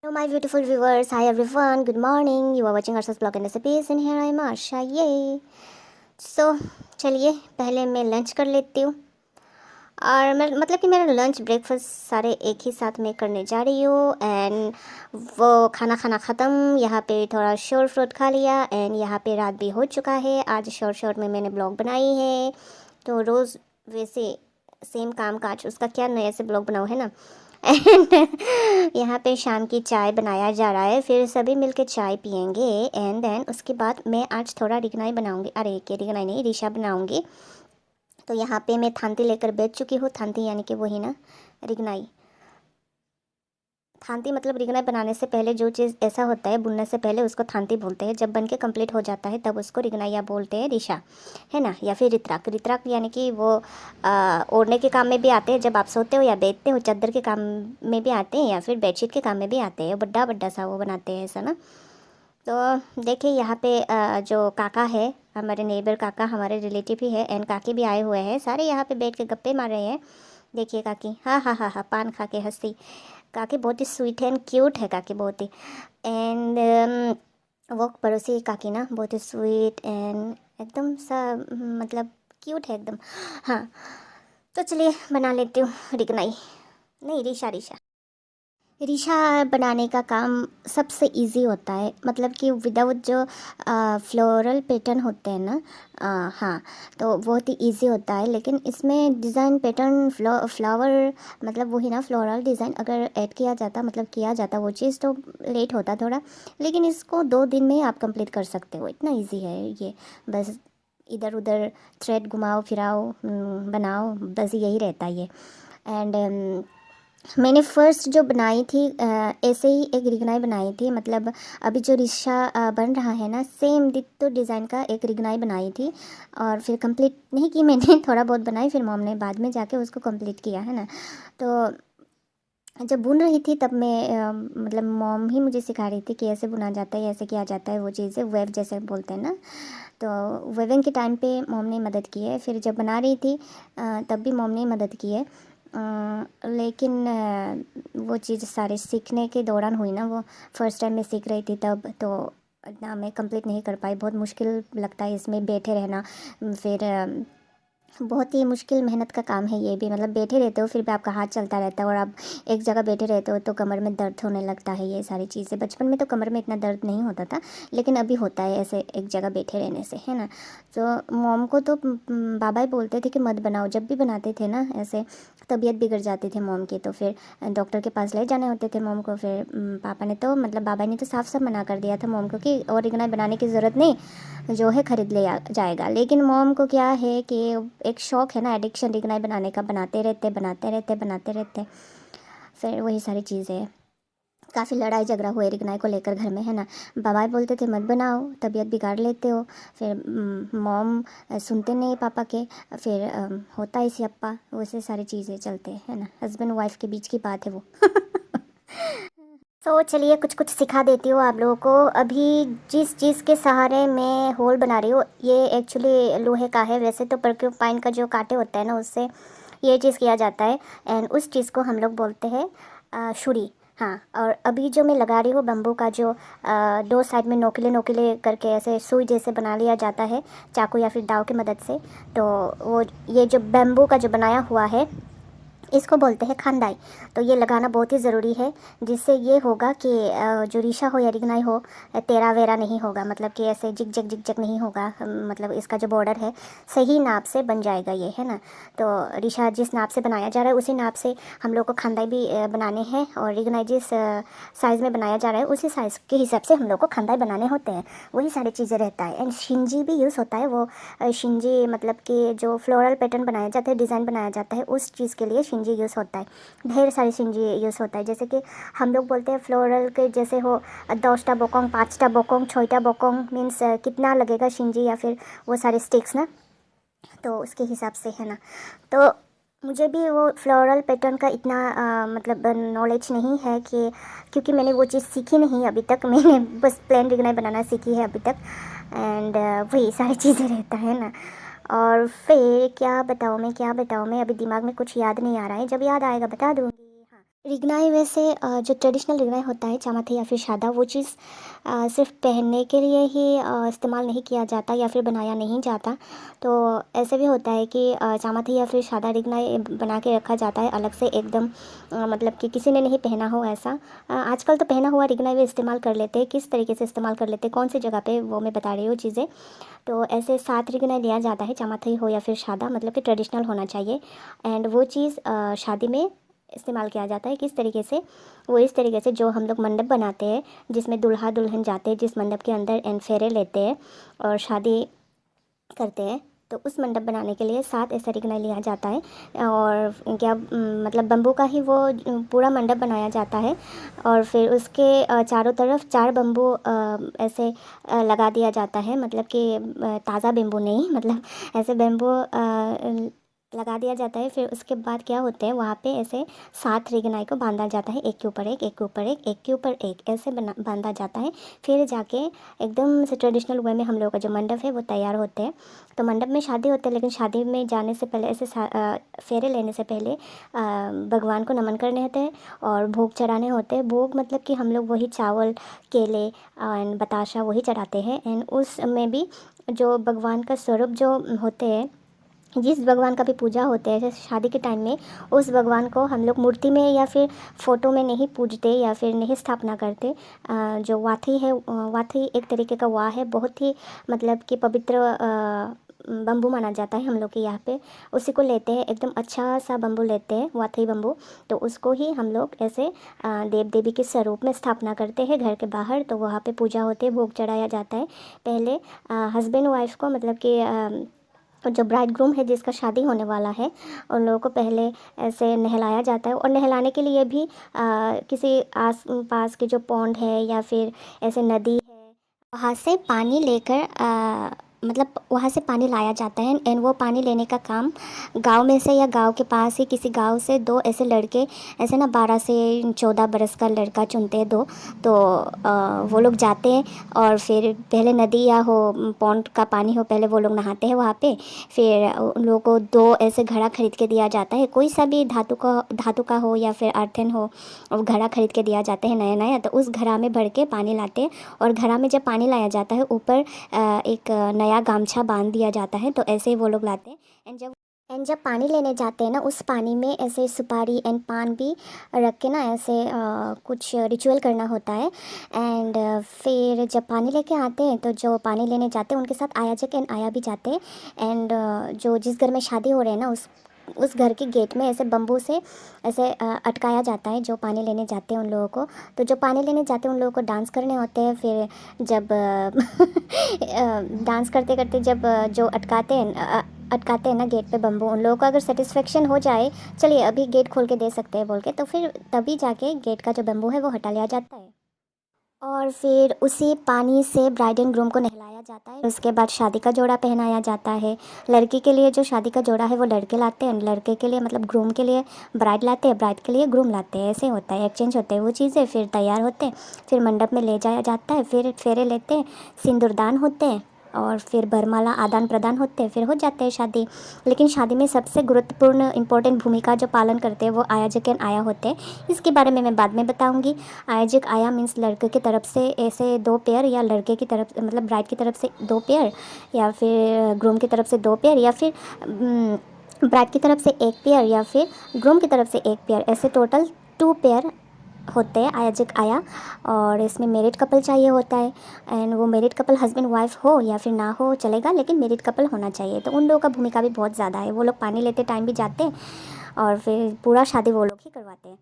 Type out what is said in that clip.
So my beautiful viewers, hi everyone, good morning. You are watching Arsa's blog and recipes and here I am Arsha. Yay! So चलिए पहले मैं lunch कर लेती हूँ और मैं मतलब कि मेरा लंच ब्रेकफास्ट सारे एक ही साथ में करने जा रही हूँ एंड वो खाना ख़त्म। यहाँ पे थोड़ा शोर फ्रूट खा लिया एंड यहाँ पे रात भी हो चुका है। आज शॉर्ट में मैंने ब्लॉग बनाई है तो रोज़ वैसे सेम काम काज उसका क्या नया से ब्लॉग बनाओ है ना। एंड यहाँ पे शाम की चाय बनाया जा रहा है, फिर सभी मिलके चाय पियेंगे एंड देन उसके बाद मैं आज थोड़ा रिगनाई बनाऊंगी। अरे क्या रिगनाई नहीं, रिशा बनाऊंगी। तो यहाँ पे मैं थांती लेकर बैठ चुकी हूँ। थांती यानी कि वही ना रिगनाई। थांती मतलब रिगनाई बनाने से पहले जो चीज़ ऐसा होता है बुनने से पहले उसको थांती बोलते हैं। जब बन के कंप्लीट हो जाता है तब उसको रिगनाइया बोलते हैं, रिशा है ना। या फिर रित्राक। रित्राक यानी कि वो ओढ़ने के काम में भी आते हैं, जब आप सोते हो या बैठते हो चादर के काम में भी आते हैं या फिर बेडशीट के काम में भी आते हैं। बड्डा बड्डा सा वो बनाते हैं ऐसा ना। तो देखिए यहाँ पे जो काका है हमारे नेबर काका, हमारे रिलेटिव ही है एंड काकी भी आए हुए हैं। सारे यहाँ पे बैठ के गप्पे मार रहे हैं। देखिए काकी, हाँ हाँ हाँ हाँ, पान खा के हंसी। काकी बहुत ही स्वीट है एंड क्यूट है काकी बहुत ही। एंड वो पड़ोसी काकी ना बहुत ही स्वीट एंड एकदम सा मतलब क्यूट है एकदम। हाँ तो चलिए बना लेती हूँ रिगनाई। नहीं, रिशा रिशा रिशा बनाने का काम सबसे इजी होता है, मतलब कि विदाउट जो फ्लोरल पैटर्न होते हैं ना। हाँ तो बहुत ही इजी होता है, लेकिन इसमें डिज़ाइन पैटर्न फ्लावर मतलब वही ना फ्लोरल डिज़ाइन अगर ऐड किया जाता मतलब किया जाता वो चीज़ तो लेट होता थोड़ा। लेकिन इसको 2 दिन में आप कंप्लीट कर सकते हो, इतना इजी है ये। बस इधर उधर थ्रेड घुमाओ फिराओ बनाओ, बस यही रहता है ये। एंड मैंने फर्स्ट जो बनाई थी ऐसे ही एक रिगनाई बनाई थी, मतलब अभी जो रिक्शा बन रहा है ना सेम डिट्टो डिज़ाइन का एक रिगनाई बनाई थी और फिर कंप्लीट नहीं की मैंने थोड़ा बहुत बनाई, फिर मॉम ने बाद में जाके उसको कंप्लीट किया है ना। तो जब बुन रही थी तब मैं मतलब मॉम ही मुझे सिखा रही थी कि ऐसे बुना जाता है, ऐसे किया जाता है, वो चीज़ें वेव जैसे बोलते हैं ना। तो वेविंग के टाइम पे मॉम ने मदद की है, फिर जब बना रही थी तब भी मॉम ने मदद की है। लेकिन वो चीज़ सारे सीखने के दौरान हुई ना, वो फर्स्ट टाइम मैं सीख रही थी तब तो इतना मैं कंप्लीट नहीं कर पाई। बहुत मुश्किल लगता है इसमें बैठे रहना, फिर बहुत ही मुश्किल मेहनत का काम है ये भी। मतलब बैठे रहते हो फिर भी आपका हाथ चलता रहता है और आप एक जगह बैठे रहते हो तो कमर में दर्द होने लगता है। ये सारी चीज़ें बचपन में तो कमर में इतना दर्द नहीं होता था, लेकिन अभी होता है ऐसे एक जगह बैठे रहने से, है ना। तो मॉम को तो बाबा ही बोलते थे कि मत बनाओ, जब भी बनाते थे ना ऐसे तबीयत बिगड़ जाती थी मॉम की तो फिर डॉक्टर के पास ले जाने होते थे मॉम को। फिर पापा ने तो मतलब बाबा ने तो साफ साफ मना कर दिया था मॉम को कि और रिगनाई बनाने की ज़रूरत नहीं, जो है ख़रीद ले जाएगा। लेकिन मॉम को क्या है कि एक शौक़ है ना, एडिक्शन रिगनाई बनाने का, बनाते रहते बनाते रहते बनाते रहते। फिर वही सारी चीज़ें हैं। काफ़ी लड़ाई झगड़ा हुए रिगनाई को लेकर घर में, है ना। बाबा बोलते थे मत बनाओ, तबीयत बिगाड़ लेते हो। फिर मॉम सुनते नहीं पापा के, फिर होता है सियप्पा, वैसे सारी चीज़ें चलते हैं, है ना। हस्बैंड वाइफ के बीच की बात है वो। तो चलिए कुछ कुछ सिखा देती हूँ आप लोगों को। अभी जिस चीज़ के सहारे मैं होल बना रही हूँ ये एक्चुअली लोहे का है। वैसे तो परक्यूपाइन का जो कांटे होता है ना उससे ये चीज़ किया जाता है एंड उस चीज़ को हम लोग बोलते हैं छुरी। हाँ, और अभी जो मैं लगा रही हूँ बम्बू का जो 2 साइड में नोकीले नोकीले करके ऐसे सुई जैसे बना लिया जाता है चाकू या फिर दाव की मदद से। तो वो ये जो बम्बू का जो बनाया हुआ है इसको बोलते हैं खांदाई। तो ये लगाना बहुत ही ज़रूरी है, जिससे ये होगा कि जो रिशा हो या रिगनाई हो तेरा वेरा नहीं होगा, मतलब कि ऐसे जिग जग नहीं होगा। मतलब इसका जो बॉर्डर है सही नाप से बन जाएगा ये, है ना। तो रिशा जिस नाप से बनाया जा रहा है उसी नाप से हम लोग को खांदाई भी बनाने हैं और रिगनाई जिस साइज़ में बनाया जा रहा है उसी साइज़ के हिसाब से हम लोग को खांदाई बनाने होते हैं। वही सारी चीज़ें रहता है एंड शिंजी भी यूज़ होता है। वो शिंजी मतलब कि जो फ्लोरल पैटर्न बनाया जाता है, डिज़ाइन बनाया जाता है, उस चीज़ के लिए शिंजी यूज़ होता है। ढेर सारी शिंजी यूज़ होता है, जैसे कि हम लोग बोलते हैं फ्लोरल के जैसे हो 10टा बोकोंग 5टा बोकोंग 6टा बोकोंग मीन्स कितना लगेगा शिंजी या फिर वो सारे स्टिक्स ना, तो उसके हिसाब से, है ना। तो मुझे भी वो फ्लोरल पैटर्न का इतना मतलब नॉलेज नहीं है कि क्योंकि मैंने वो चीज़ सीखी नहीं अभी तक। मैंने बस प्लेन रिगनाई बनाना सीखी है अभी तक एंड वही सारी चीज़ें रहता है ना। और फिर क्या बताऊँ मैं अभी दिमाग में कुछ याद नहीं आ रहा है, जब याद आएगा बता दूँगी। रिगनाई वैसे जो ट्रेडिशनल रिगनाई होता है चामाथे या फिर सादा, वो चीज़ सिर्फ पहनने के लिए ही इस्तेमाल नहीं किया जाता या फिर बनाया नहीं जाता। तो ऐसे भी होता है कि चामाथे या फिर सादा रिगनाई बना के रखा जाता है अलग से एकदम, मतलब कि किसी ने नहीं पहना हो ऐसा। आजकल तो पहना हुआ रिगनाई भी इस्तेमाल कर लेते हैं, किस तरीके से इस्तेमाल कर लेते हैं, कौन सी जगह पे, वो मैं बता रही हूँ चीज़ें। तो ऐसे 7 रिगनाई लिया जाता है, चामाथे हो या फिर सादा, मतलब कि ट्रेडिशनल होना चाहिए। एंड वो चीज़ शादी में इस्तेमाल किया जाता है। किस तरीके से, वो इस तरीके से जो हम लोग मंडप बनाते हैं जिसमें दूल्हा दुल्हन जाते हैं जिस मंडप के अंदर एंड फेरे लेते हैं और शादी करते हैं, तो उस मंडप बनाने के लिए 7 ऐसा रिगनाई लिया जाता है। और क्या मतलब बम्बू का ही वो पूरा मंडप बनाया जाता है। और फिर उसके चारों तरफ 4 बम्बू ऐसे लगा दिया जाता है, मतलब कि ताज़ा बम्बू नहीं, मतलब ऐसे बम्बू लगा दिया जाता है। फिर उसके बाद क्या होते हैं, वहाँ पे ऐसे 7 रिगनाई को बांधा जाता है, एक के ऊपर एक, एक के ऊपर एक, एक के ऊपर एक, ऐसे बना बांधा जाता है। फिर जाके एकदम से ट्रेडिशनल वे में हम लोग का जो मंडप है वो तैयार होते हैं। तो मंडप में शादी होते हैं, लेकिन शादी में जाने से पहले ऐसे फेरे लेने से पहले भगवान को नमन करने होते हैं और भोग चढ़ाने होते हैं। भोग मतलब कि हम लोग वही चावल, केले एंड बताशा वही चढ़ाते हैं। एंड उसमें भी जो भगवान का स्वरूप जो होते हैं, जिस भगवान का भी पूजा होते हैं जैसे शादी के टाइम में, उस भगवान को हम लोग मूर्ति में या फिर फ़ोटो में नहीं पूजते या फिर नहीं स्थापना करते। जो वाथी है, वाथी एक तरीके का वा है, बहुत ही मतलब कि पवित्र बम्बू माना जाता है हम लोग के यहाँ पे। उसी को लेते हैं, एकदम अच्छा सा बम्बू लेते हैं, वाथई बम्बू। तो उसको ही हम लोग ऐसे देव देवी के स्वरूप में स्थापना करते हैं घर के बाहर। तो वहाँ पे पूजा होती है, भोग चढ़ाया जाता है। पहले हस्बैंड वाइफ को, मतलब कि जो ब्राइड ग्रूम है जिसका शादी होने वाला है, उन लोगों को पहले ऐसे नहलाया जाता है। और नहलाने के लिए भी किसी आस पास के जो पौंड है या फिर ऐसे नदी है, वहाँ से पानी लेकर मतलब वहाँ से पानी लाया जाता है। एंड वो पानी लेने का काम गांव में से या गांव के पास ही किसी गांव से दो ऐसे लड़के, ऐसे ना 12 से 14 बरस का लड़का चुनते हैं दो। तो वो लोग जाते हैं और फिर पहले नदी या हो पौंड का पानी हो, पहले वो लोग नहाते हैं वहाँ पे। फिर उन लोगों को 2 ऐसे घड़ा खरीद के दिया जाता है, कोई सा भी धातु का हो या फिर अर्थन हो, और घड़ा खरीद के दिया जाता है नया नया। तो उस घड़ा में भर के पानी लाते हैं और घड़ा में जब पानी लाया जाता है ऊपर एक नया गामछा बांध दिया जाता है। तो ऐसे ही वो लोग लाते हैं। एंड जब पानी लेने जाते हैं ना, उस पानी में ऐसे सुपारी एंड पान भी रख के ना ऐसे कुछ रिचुअल करना होता है। एंड फिर जब पानी लेके आते हैं तो जो पानी लेने जाते हैं उनके साथ आया जक एंड आया भी जाते हैं। एंड जो जिस घर में शादी हो रहे हैं ना, उस घर के गेट में ऐसे बम्बू से ऐसे अटकाया जाता है जो पानी लेने जाते हैं उन लोगों को। तो जो पानी लेने जाते हैं उन लोगों को डांस करने होते हैं। फिर जब डांस करते करते जब जो अटकाते हैं ना गेट पे बम्बू, उन लोगों को अगर सेटिस्फेक्शन हो जाए, चलिए अभी गेट खोल के दे सकते हैं बोल के, तो फिर तभी जाके गेट का जो बम्बू है वो हटा लिया जाता है। और फिर उसी पानी से ब्राइड एंड ग्रूम को नहलाया जाता है। उसके बाद शादी का जोड़ा पहनाया जाता है। लड़की के लिए जो शादी का जोड़ा है वो लड़के लाते हैं, लड़के के लिए मतलब ग्रूम के लिए ब्राइड लाते हैं, ब्राइड के लिए ग्रूम लाते हैं। ऐसे होता है, एक्सचेंज होते हैं वो चीज़ें। फिर तैयार होते हैं, फिर मंडप में ले जाया जाता है, फिर फेरे लेते हैं, सिंदूरदान होते हैं और फिर बरमाला आदान प्रदान होते हैं, फिर हो जाते हैं शादी। लेकिन शादी में सबसे गुरुत्वपूर्ण इंपॉर्टेंट भूमिका जो पालन करते हैं वो आयोजक एंड आया होते हैं। इसके बारे में मैं बाद में बताऊंगी। आयोजक आया मीन्स लड़के की तरफ से ऐसे 2 पेयर, या लड़के की तरफ मतलब ब्राइड की तरफ से 2 पेयर, या फिर ग्रूम की तरफ से 2 पेयर, या फिर ब्राइड की तरफ से 1 पेयर, या फिर ग्रूम की तरफ से 1 पेयर, ऐसे टोटल 2 पेयर होते हैं आयोजक आया। और इसमें मैरिड कपल चाहिए होता है। एंड वो मैरिड कपल हस्बैंड वाइफ हो या फिर ना हो चलेगा, लेकिन मैरिड कपल होना चाहिए। तो उन लोगों का भूमिका भी बहुत ज़्यादा है, वो लोग पानी लेते टाइम भी जाते हैं और फिर पूरा शादी वो लोग ही करवाते हैं।